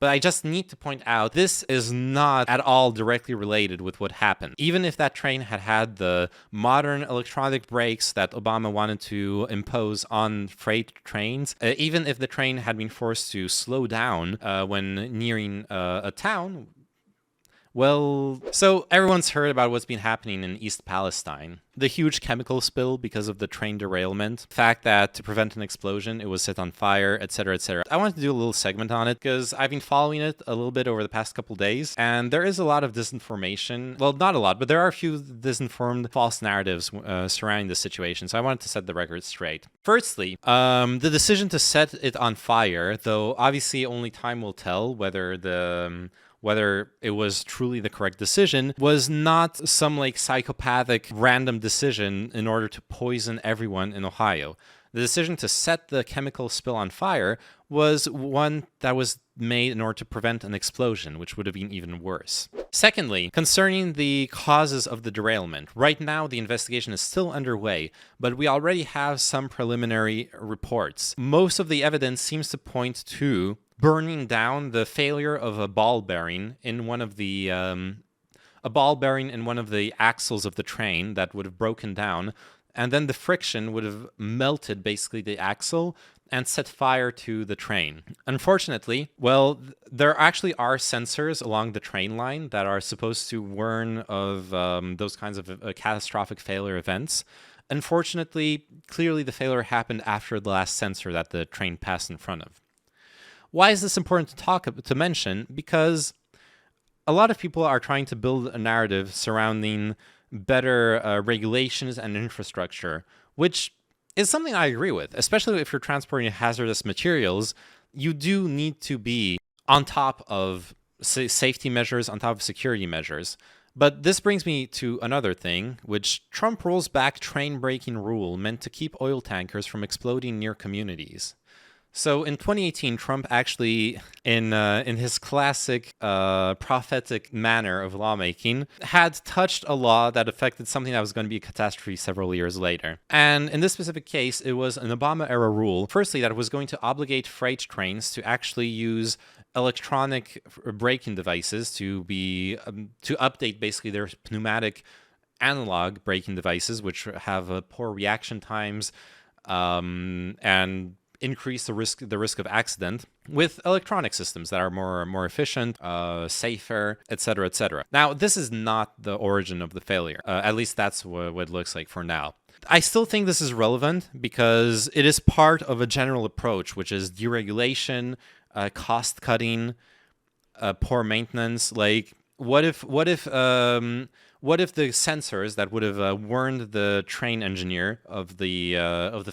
But I just need to point out this is not at all directly related with what happened. Even if that train had had the modern electronic brakes that Obama wanted to impose on freight trains, even if the train had been forced to slow down when nearing a town, well, so everyone's heard about what's been happening in East Palestine. The huge chemical spill because of the train derailment, the fact that to prevent an explosion, it was set on fire, etc., etc. I wanted to do a little segment on it because I've been following it a little bit over the past couple days, and there is a lot of disinformation. Well, not a lot, but there are a few disinformed false narratives surrounding the situation, so I wanted to set the record straight. Firstly, the decision to set it on fire, though obviously only time will tell whether it was truly the correct decision, was not some like psychopathic random decision in order to poison everyone in Ohio. The decision to set the chemical spill on fire was one that was made in order to prevent an explosion, which would have been even worse. Secondly, concerning the causes of the derailment, right now the investigation is still underway, but we already have some preliminary reports. Most of the evidence seems to point to burning down the failure of a ball bearing in one of the axles of the train that would have broken down, and then the friction would have melted basically the axle and set fire to the train. Unfortunately, well, there actually are sensors along the train line that are supposed to warn of those kinds of catastrophic failure events. Unfortunately, clearly the failure happened after the last sensor that the train passed in front of. Why is this important to mention? Because a lot of people are trying to build a narrative surrounding better regulations and infrastructure, which is something I agree with, especially if you're transporting hazardous materials. You do need to be on top of safety measures, on top of security measures. But this brings me to another thing, which Trump rolls back train braking rule meant to keep oil tankers from exploding near communities. So in 2018, Trump actually, in his classic prophetic manner of lawmaking, had touched a law that affected something that was going to be a catastrophe several years later. And in this specific case, it was an Obama-era rule, firstly, that it was going to obligate freight trains to actually use electronic braking devices to update basically their pneumatic analog braking devices, which have poor reaction times and increase the risk of accident, with electronic systems that are more efficient, safer, etc., etc. Now, this is not the origin of the failure. At least that's what it looks like for now. I still think this is relevant because it is part of a general approach, which is deregulation, cost cutting, poor maintenance. Like, what if the sensors that would have warned the train engineer of the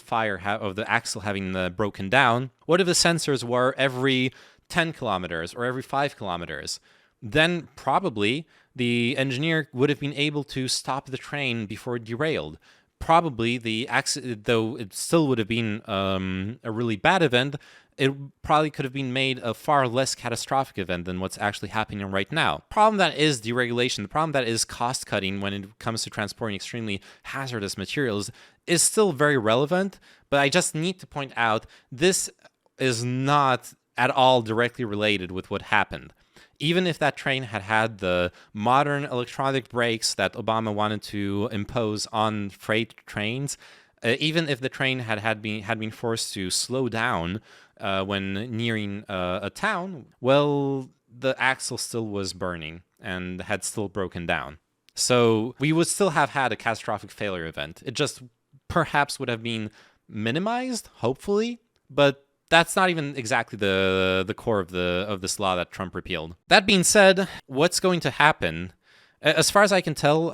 fire of the axle having broken down? What if the sensors were every 10 kilometers or every 5 kilometers? Then probably the engineer would have been able to stop the train before it derailed. Probably the accident, though it still would have been a really bad event, it probably could have been made a far less catastrophic event than what's actually happening right now. Problem that is deregulation, the problem that is cost cutting when it comes to transporting extremely hazardous materials is still very relevant, but I just need to point out this is not at all directly related with what happened. Even if that train had had the modern electronic brakes that Obama wanted to impose on freight trains, even if the train had been forced to slow down when nearing a town, well, the axle still was burning and had still broken down. So we would still have had a catastrophic failure event. It just perhaps would have been minimized, hopefully, but that's not even exactly the core of this law that Trump repealed. That being said, what's going to happen? As far as I can tell,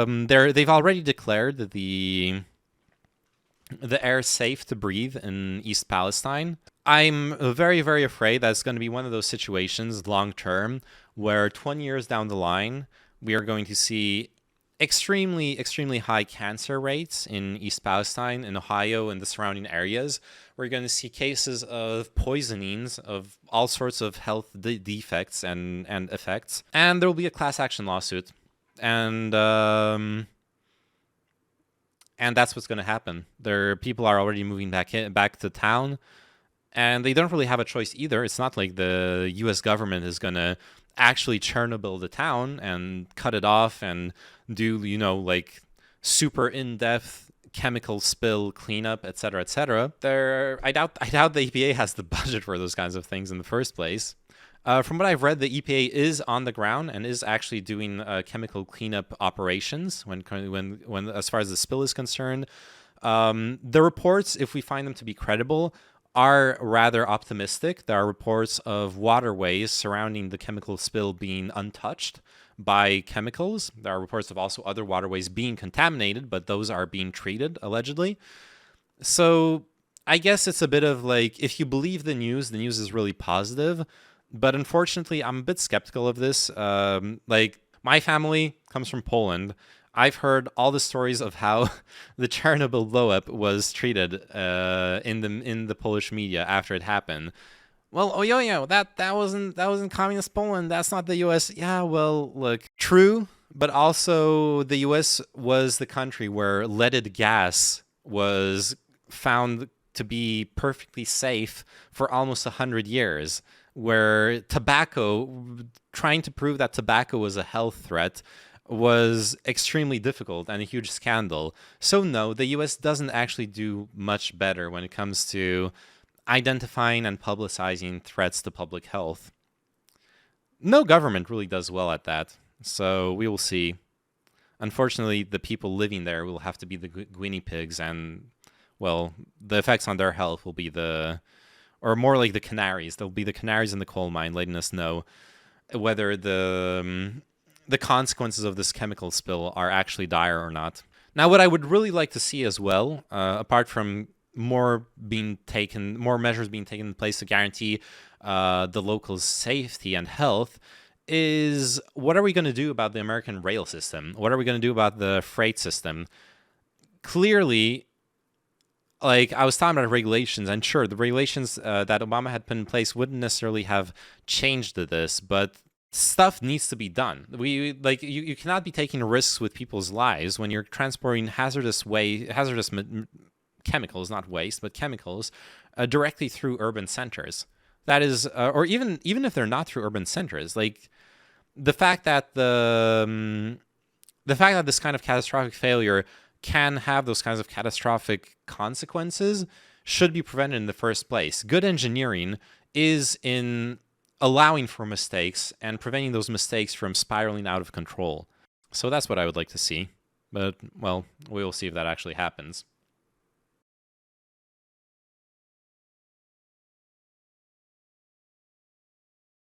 they've already declared the air safe to breathe in East Palestine. I'm very, very afraid that it's going to be one of those situations long term where 20 years down the line, we are going to see extremely, extremely high cancer rates in East Palestine, in Ohio, and the surrounding areas. We're going to see cases of poisonings, of all sorts of health defects and effects. And there will be a class action lawsuit. And that's what's going to happen. People are already moving back to town. And they don't really have a choice either. It's not like the US government is going to actually Chernobyl the town and cut it off and do, like super in-depth chemical spill cleanup, etc., etc. I doubt the EPA has the budget for those kinds of things in the first place. From what I've read, the EPA is on the ground and is actually doing chemical cleanup operations when as far as the spill is concerned. The reports, if we find them to be credible, are rather optimistic. There are reports of waterways surrounding the chemical spill being untouched by chemicals. There are reports of also other waterways being contaminated, but those are being treated, allegedly. So I guess it's a bit of like, if you believe the news is really positive. But unfortunately, I'm a bit skeptical of this. Like, my family comes from Poland. I've heard all the stories of how the Chernobyl blowup was treated in the Polish media after it happened. Well, oh yo, that wasn't communist Poland. That's not the U.S. Yeah, well, look, true, but also the U.S. was the country where leaded gas was found to be perfectly safe for almost 100 years, where trying to prove that tobacco was a health threat was extremely difficult and a huge scandal. So no, the US doesn't actually do much better when it comes to identifying and publicizing threats to public health. No government really does well at that, so we will see. Unfortunately, the people living there will have to be the guinea pigs, and, well, the effects on their health will be or more like the canaries. They'll be the canaries in the coal mine, letting us know whether the consequences of this chemical spill are actually dire or not. Now, what I would really like to see as well, apart from more measures being taken in place to guarantee the locals' safety and health, is what are we going to do about the American rail system? What are we going to do about the freight system? Clearly, like, I was talking about regulations, and sure, the regulations that Obama had put in place wouldn't necessarily have changed this, but stuff needs to be done. You cannot be taking risks with people's lives when you're transporting hazardous chemicals, not waste, but chemicals, directly through urban centers. That is, or even if they're not through urban centers, like the fact that this kind of catastrophic failure can have those kinds of catastrophic consequences should be prevented in the first place. Good engineering is in allowing for mistakes and preventing those mistakes from spiraling out of control. So that's what I would like to see. But, well, we will see if that actually happens.